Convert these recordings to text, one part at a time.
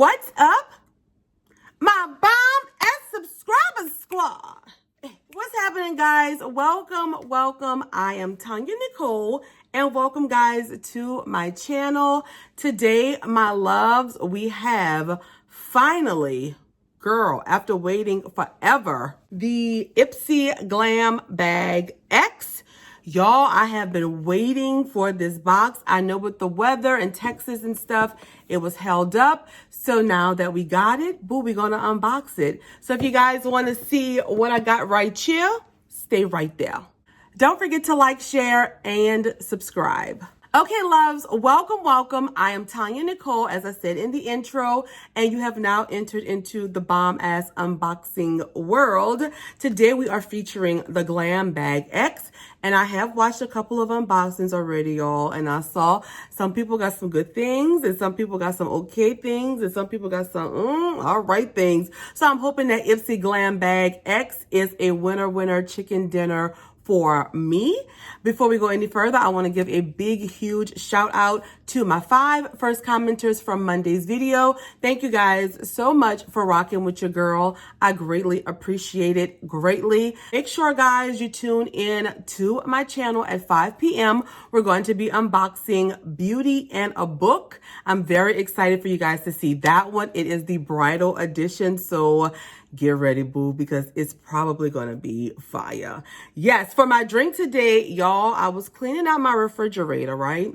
What's up, my bomb and subscriber squad? What's happening, guys? Welcome. I am TonyaNicole, and welcome, guys, to my channel. Today, my loves, we have finally, girl, after waiting forever, the IPSY Glam Bag X. Y'all, I have been waiting for this box. I know with the weather in Texas and stuff, it was held up. So now that we got it, boo, we're going to unbox it. So if you guys want to see what I got right here, stay right there. Don't forget to like, share, and subscribe. Okay, loves, welcome. I am TonyaNicole, as I said in the intro, and you have now entered into the bomb-ass unboxing world. Today, we are featuring the Glam Bag X, and I have watched a couple of unboxings already, y'all, and I saw some people got some good things, and some people got some okay things, and some people got some all right things. So I'm hoping that IPSY Glam Bag X is a winner chicken dinner for me. Before we go any further, I want to give a big, huge shout out to my 5 first commenters from Monday's video. Thank you guys so much for rocking with your girl. I greatly appreciate it greatly. Make sure, guys, you tune in to my channel at 5 p.m. We're going to be unboxing Beauty and a Book. I'm very excited for you guys to see that one. It is the bridal edition, so get ready, boo, because it's probably going to be fire. Yes, for my drink today, y'all, I was cleaning out my refrigerator, right?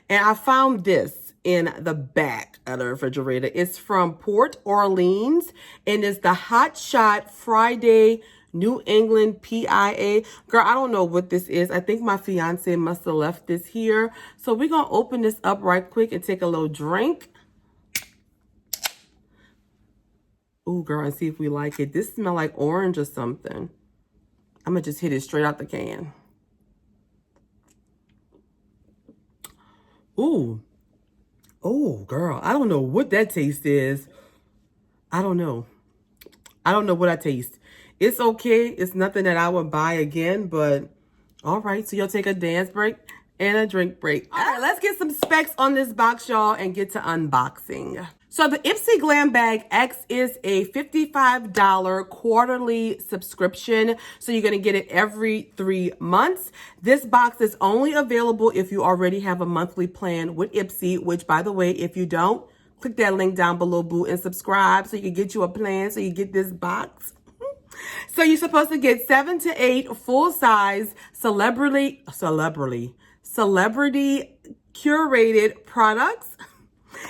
And I found this in the back of the refrigerator. It's from Port Orleans, and it's the Hot Shot Friday New England PIA. Girl, I don't know what this is. I think my fiance must have left this here. So we're going to open this up right quick and take a little drink. Ooh, girl, and see if we like it. This smells like orange or something. I'm going to just hit it straight out the can. Ooh. Oh, girl, I don't know what that taste is. I don't know. I don't know what I taste. It's okay. It's nothing that I would buy again, but all right. So you'll take a dance break and a drink break. All right, let's get some specs on this box, y'all, and get to unboxing. So the IPSY Glam Bag X is a $55 quarterly subscription. So you're going to get it every 3 months. This box is only available if you already have a monthly plan with IPSY, which, by the way, if you don't, click that link down below, boo, and subscribe so you can get you a plan so you get this box. So you're supposed to get 7 to 8 full-size celebrity curated products.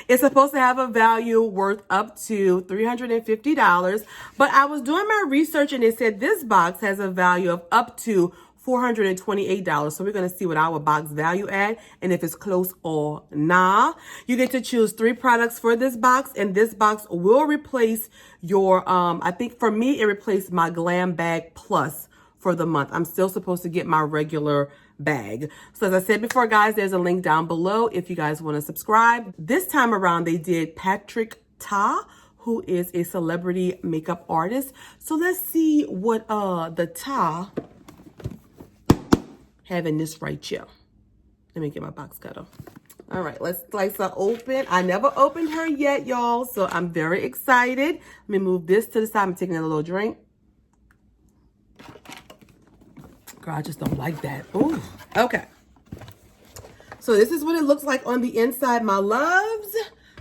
It's supposed to have a value worth up to $350, but I was doing my research and it said this box has a value of up to $428. So we're going to see what our box value at and if it's close or nah. You get to choose 3 products for this box, and this box will replace your, I think for me, it replaced my Glam Bag Plus for the month. I'm still supposed to get my regular bag. So as I said before, guys, there's a link down below if you guys want to subscribe. This time around, they did Patrick Ta, who is a celebrity makeup artist. So let's see what the Ta have in this right here. Let me get my box cutter. All right, let's slice her open. I never opened her yet, y'all, so I'm very excited. Let me move this to the side. I'm taking a little drink. Girl, I just don't like that. Ooh, okay. So this is what it looks like on the inside, my loves.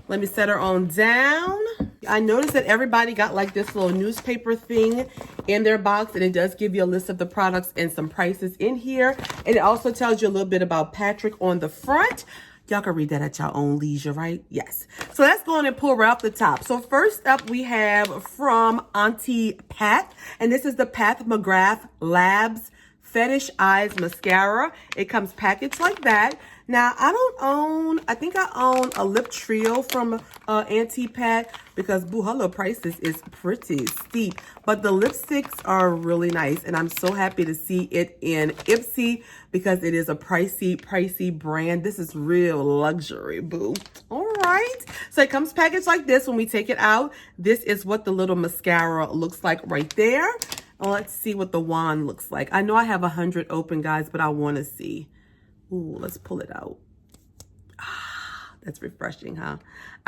Let me set her on down. I noticed that everybody got like this little newspaper thing in their box, and it does give you a list of the products and some prices in here. And it also tells you a little bit about Patrick on the front. Y'all can read that at your own leisure, right? Yes. So let's go on and pull right off the top. So first up, we have from Auntie Pat, and this is the Pat Mcgrath Labs Fetish Eyes Mascara. It comes packaged like that. Now, I think I own a lip trio from Auntie Pat because, boo, her little prices is pretty steep. But the lipsticks are really nice, and I'm so happy to see it in IPSY because it is a pricey brand. This is real luxury, boo. All right. So it comes packaged like this when we take it out. This is what the little mascara looks like right there. Let's see what the wand looks like. I know I have 100 open, guys, but I want to see. Ooh, let's pull it out. Ah, That's refreshing, huh?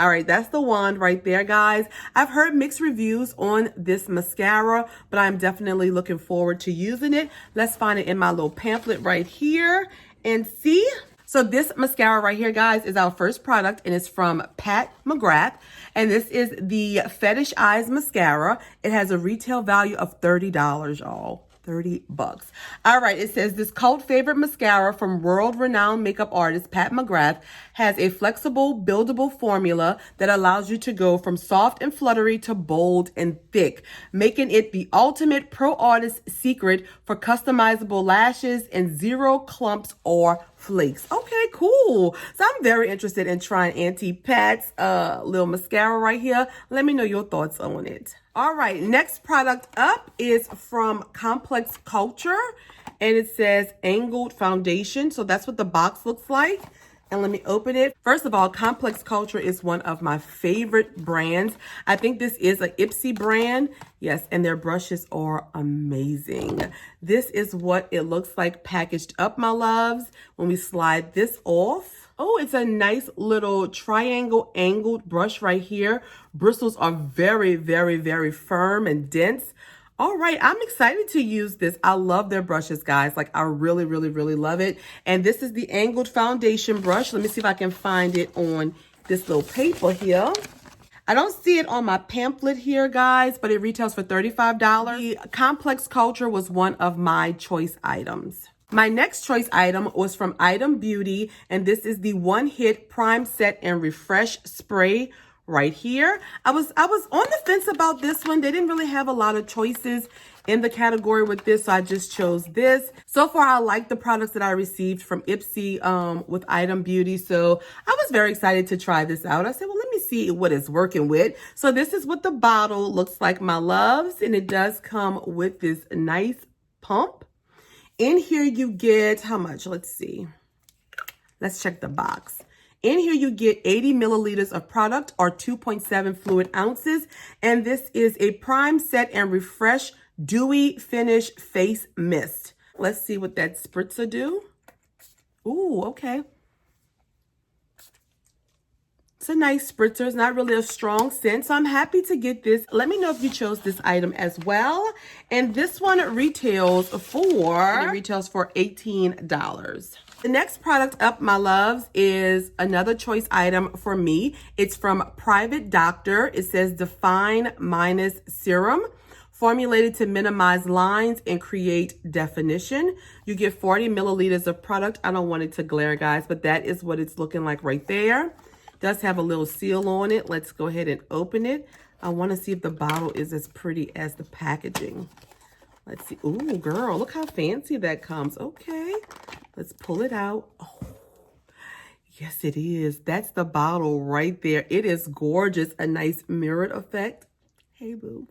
All right, that's the wand right there, guys. I've heard mixed reviews on this mascara, but I'm definitely looking forward to using it. Let's find it in my little pamphlet right here and see. So this mascara right here, guys, is our first product, and it's from Mcgrath. And this is the Fetish Eyes Mascara. It has a retail value of $30, y'all. 30 bucks. All right, it says this cult favorite mascara from world-renowned makeup artist Pat Mcgrath has a flexible, buildable formula that allows you to go from soft and fluttery to bold and thick, making it the ultimate pro artist secret for customizable lashes and zero clumps or flakes. Okay, cool. So I'm very interested in trying Auntie Pat's little mascara right here. Let me know your thoughts on it. All right, next product up is from Complex Culture, and it says Angled Foundation. So that's what the box looks like. And let me open it. First of all, Complex Culture is one of my favorite brands. I think this is an IPSY brand. Yes, and their brushes are amazing. This is what it looks like packaged up, my loves. When we slide this off. Oh, it's a nice little triangle angled brush right here. Bristles are very, very, very firm and dense. All right, I'm excited to use this. I love their brushes, guys. Like, I really, really, really love it. And this is the angled foundation brush. Let me see if I can find it on this little paper here. I don't see it on my pamphlet here, guys, but it retails for $35. The Complex Culture was one of my choice items. My next choice item was from Item Beauty, and this is the One Hit Prime Set and Refresh Spray right here. I was on the fence about this one. They didn't really have a lot of choices in the category with this, so I just chose this. So far, I like the products that I received from IPSY with Item Beauty, so I was very excited to try this out. I said, well, let me see what it's working with. So this is what the bottle looks like, my loves, and it does come with this nice pump. In here you get, how much? Let's see. Let's check the box. In here you get 80 milliliters of product or 2.7 fluid ounces. And this is a Prime Set and Refresh Dewy Finish Face Mist. Let's see what that spritzer do. Ooh, okay. It's a nice spritzer. It's not really a strong scent, so I'm happy to get this. Let me know if you chose this item as well. And this one retails for $18. The next product up, my loves, is another choice item for me. It's from Private Doctor. It says Define Minus Serum, formulated to minimize lines and create definition. You get 40 milliliters of product. I don't want it to glare, guys, but that is what it's looking like right there. Does have a little seal on it. Let's go ahead and open it. I want to see if the bottle is as pretty as the packaging. Let's see. Ooh, girl, look how fancy that comes. Okay, let's pull it out. Oh, yes, it is. That's the bottle right there. It is gorgeous. A nice mirrored effect. Hey, boo.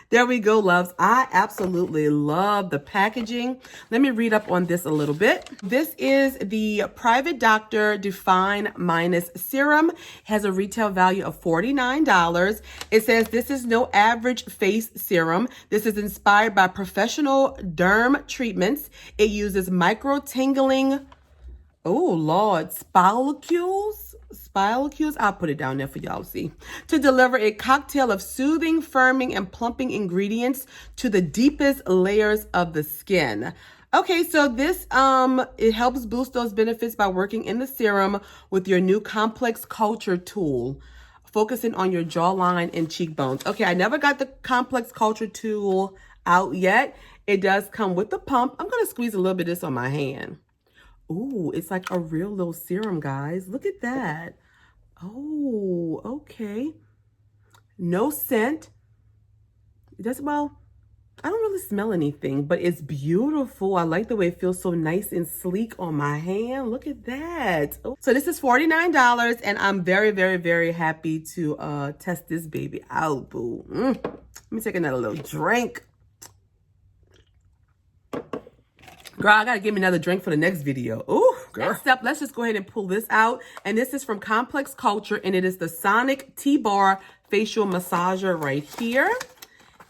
There we go, loves. I absolutely love the packaging. Let me read up on this a little bit. This is the Private Doctor Define Minus Serum. It has a retail value of $49. It says this is no average face serum. This is inspired by professional derm treatments. It uses micro-tingling, oh, Lord, spilocules. I'll put it down there for y'all to see. To deliver a cocktail of soothing, firming, and plumping ingredients to the deepest layers of the skin. Okay, so this, it helps boost those benefits by working in the serum with your new Complex Culture tool, focusing on your jawline and cheekbones. Okay, I never got the Complex Culture tool out yet. It does come with the pump. I'm going to squeeze a little bit of this on my hand. Ooh, it's like a real little serum, guys. Look at that. Oh, okay. No scent. It does, well, I don't really smell anything, but it's beautiful. I like the way it feels so nice and sleek on my hand. Look at that. Oh. So this is $49, and I'm very, very, very happy to test this baby out, boo. Let me take another little drink. Girl, I gotta give me another drink for the next video. Ooh, girl. Next up, let's just go ahead and pull this out. And this is from Complex Culture, and it is the Sonic T-Bar Facial Massager right here.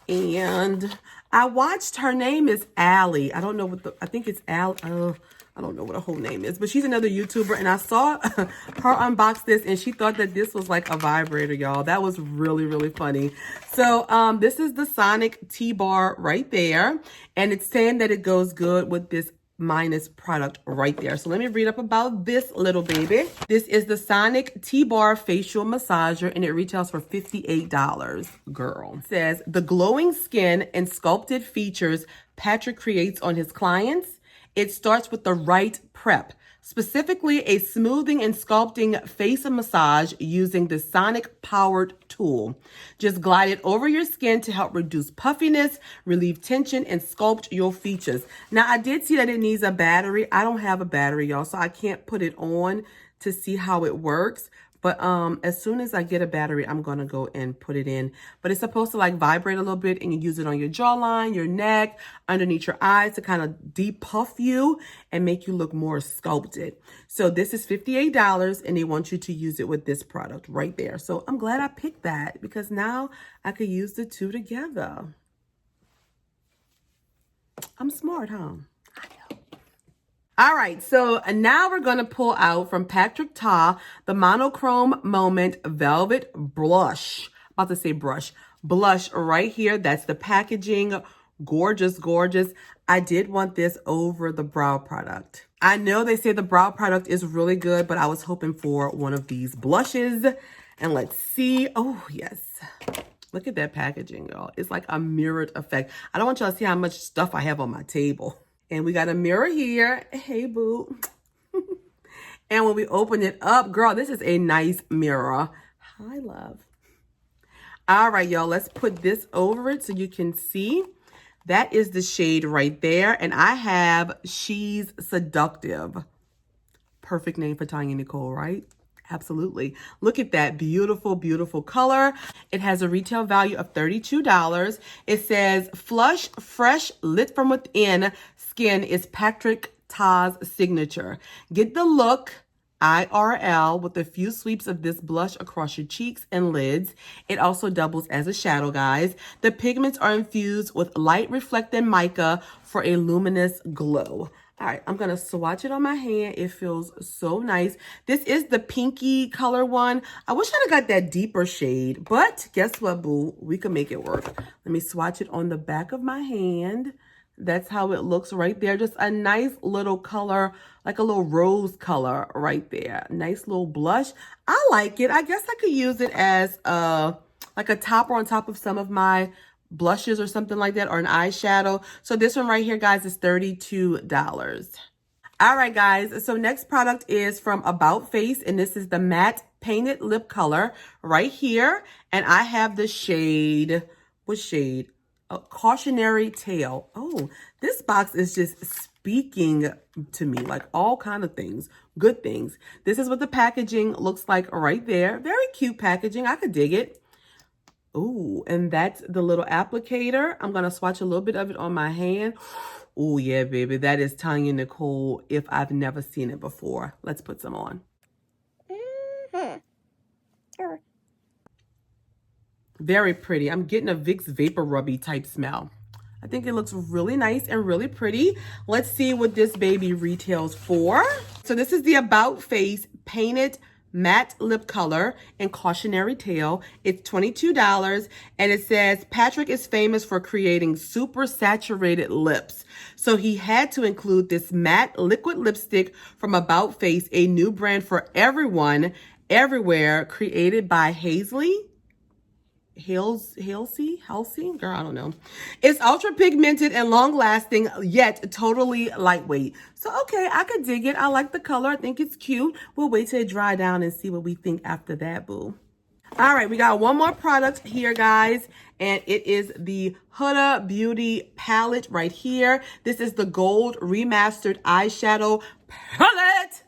And I watched, her name is Allie. I don't know what I think it's Allie. I don't know what her whole name is, but she's another YouTuber, and I saw her unbox this, and she thought that this was like a vibrator, y'all. That was really, really funny. So this is the Sonic T-Bar right there, and it's saying that it goes good with this minus product right there. So let me read up about this little baby. This is the Sonic T-Bar Facial Massager, and it retails for $58, girl. It says, the glowing skin and sculpted features Patrick creates on his clients. It starts with the right prep, specifically a smoothing and sculpting face massage using the Sonic powered tool. Just glide it over your skin to help reduce puffiness, relieve tension, and sculpt your features. Now, I did see that it needs a battery. I don't have a battery, y'all, so I can't put it on to see how it works. But as soon as I get a battery, I'm going to go and put it in. But it's supposed to like vibrate a little bit, and you use it on your jawline, your neck, underneath your eyes to kind of depuff you and make you look more sculpted. So this is $58, and they want you to use it with this product right there. So I'm glad I picked that because now I could use the two together. I'm smart, huh? All right, so now we're going to pull out from Patrick Ta the Monochrome Moment Velvet Blush. I'm about to say brush. Blush right here. That's the packaging. Gorgeous, gorgeous. I did want this over the brow product. I know they say the brow product is really good, but I was hoping for one of these blushes. And let's see. Oh, yes. Look at that packaging, y'all. It's like a mirrored effect. I don't want y'all to see how much stuff I have on my table. And we got a mirror here. Hey, boo. And when we open it up, girl, this is a nice mirror. Hi, love. All right, y'all, let's put this over it so you can see. That is the shade right there. And I have She's Seductive. Perfect name for TonyaNicole, right? Absolutely. Look at that beautiful, beautiful color. It has a retail value of $32. It says, flush, fresh, lit from within skin is Patrick Ta's signature. Get the look, IRL, with a few sweeps of this blush across your cheeks and lids. It also doubles as a shadow, guys. The pigments are infused with light reflecting mica for a luminous glow. All right, I'm going to swatch it on my hand. It feels so nice. This is the pinky color one. I wish I'd have got that deeper shade, but guess what, boo? We can make it work. Let me swatch it on the back of my hand. That's how it looks right there. Just a nice little color, like a little rose color right there. Nice little blush. I like it. I guess I could use it as like a topper on top of some of my blushes or something like that, or an eyeshadow. So this one right here, guys, is $32. All right, guys. So next product is from About Face, and this is the matte painted lip color right here. And I have the shade, what shade? Cautionary Tale. Oh, this box is just speaking to me, like all kind of things, good things. This is what the packaging looks like right there. Very cute packaging. I could dig it. Ooh, and that's the little applicator. I'm going to swatch a little bit of it on my hand. Oh, yeah, baby. That is TonyaNicole if I've never seen it before. Let's put some on. Very pretty. I'm getting a Vicks Vapor Rubby type smell. I think it looks really nice and really pretty. Let's see what this baby retails for. So this is the About Face Painted Matte Lip Color in Cautionary Tale. It's $22, and it says Patrick is famous for creating super saturated lips. So he had to include this matte liquid lipstick from About Face, a new brand for everyone, everywhere, created by Halsey, girl, I don't know. It's ultra pigmented and long lasting, yet totally lightweight. So, okay, I could dig it. I like the color. I think it's cute. We'll wait till it dry down and see what we think after that, boo. All right, we got one more product here, guys, and it is the Huda Beauty palette right here. This is the gold remastered eyeshadow palette.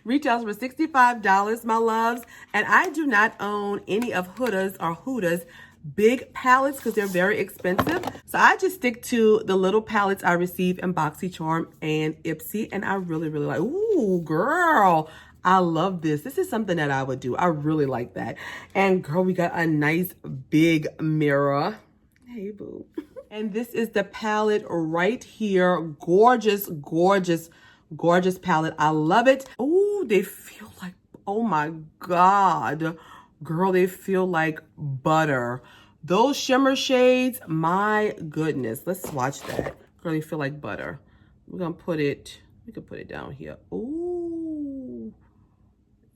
Retails for $65, my loves. And I do not own any of Huda's big palettes because they're very expensive. So I just stick to the little palettes I receive in BoxyCharm and IPSY. And I really, really like, ooh, girl, I love this. This is something that I would do. I really like that. And girl, we got a nice big mirror. Hey, boo. And this is the palette right here. Gorgeous, gorgeous, Gorgeous palette. I love it. Oh, they feel like, oh my God. Girl, they feel like butter. Those shimmer shades, my goodness. Let's swatch that. Girl, they feel like butter. We're going to put it, we can put it down here. Ooh.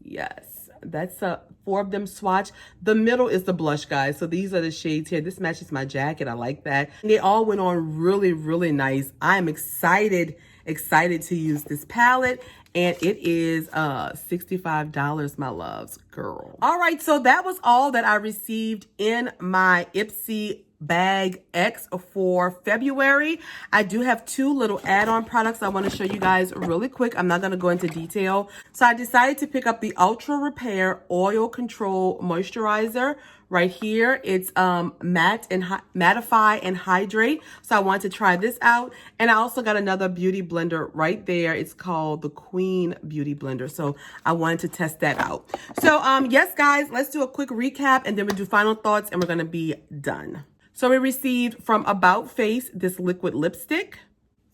Yes, that's 4 of them swatch. The middle is the blush, guys. So these are the shades here. This matches my jacket. I like that. And they all went on really, really nice. I am excited to use this palette. And it is $65, my loves, girl. All right, so that was all that I received in my IPSY bag X for February. I do have 2 little add-on products I want to show you guys really quick. I'm not going to go into detail. So I decided to pick up the Ultra Repair Oil Control Moisturizer right here. It's matte and mattify and hydrate. So I wanted to try this out. And I also got another beauty blender right there. It's called the Queen Beauty Blender. So I wanted to test that out. So yes, guys, let's do a quick recap and then we'll do final thoughts and we're going to be done. So we received from About Face this liquid lipstick.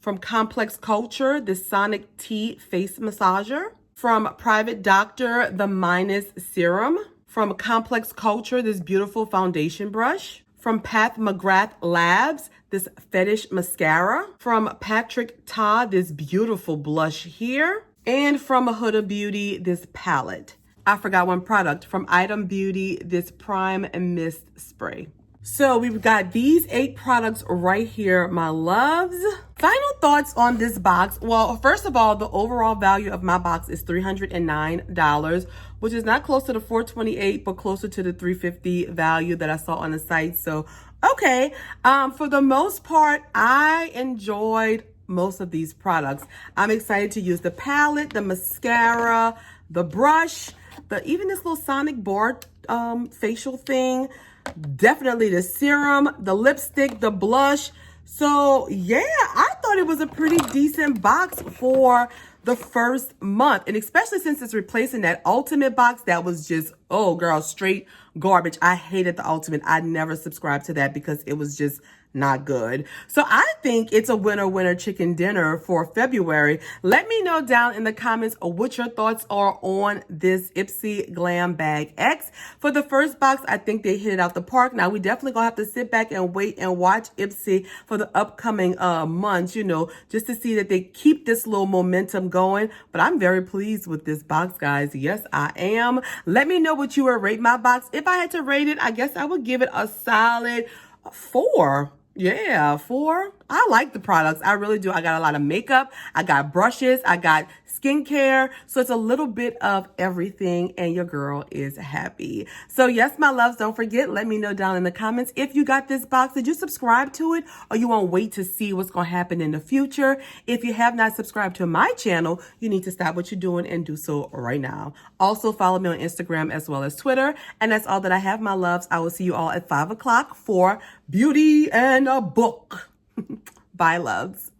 From Complex Culture, this Sonic Tea face massager. From Private Doctor, the Minus Serum. From Complex Culture, this beautiful foundation brush. From Mcgrath Labs, this Fetish mascara. From Patrick Ta, this beautiful blush here. And from Huda Beauty, this palette. I forgot one product. From Item Beauty, this Prime and Mist spray. So we've got these 8 products right here, my loves. Final thoughts on this box. Well, first of all, the overall value of my box is $309, which is not close to the $428, but closer to the $350 value that I saw on the site. So, okay. For the most part, I enjoyed most of these products. I'm excited to use the palette, the mascara, the brush, even this little sonic board facial thing. Definitely the serum, the lipstick, the blush. So yeah, I thought it was a pretty decent box for the first month. And especially since it's replacing that Ultimate box that was just, oh girl, straight garbage. I hated the Ultimate. I never subscribed to that because it was just not good. So I think it's a winner chicken dinner for February. Let me know down in the comments what your thoughts are on this IPSY Glam Bag X. For the first box, I think they hit it out the park. Now we definitely gonna have to sit back and wait and watch IPSY for the upcoming months, you know, just to see that they keep this little momentum going. But I'm very pleased with this box, guys. Yes, I am. Let me know what you would rate my box. If I had to rate it, I guess I would give it a solid 4. Yeah, 4. I like the products. I really do. I got a lot of makeup. I got brushes. I got skincare. So it's a little bit of everything and your girl is happy. So yes, my loves, don't forget, let me know down in the comments if you got this box. Did you subscribe to it or you won't wait to see what's going to happen in the future? If you have not subscribed to my channel, you need to stop what you're doing and do so right now. Also follow me on Instagram as well as Twitter. And that's all that I have, my loves. I will see you all at 5 o'clock for Beauty and a Book. Bye, loves.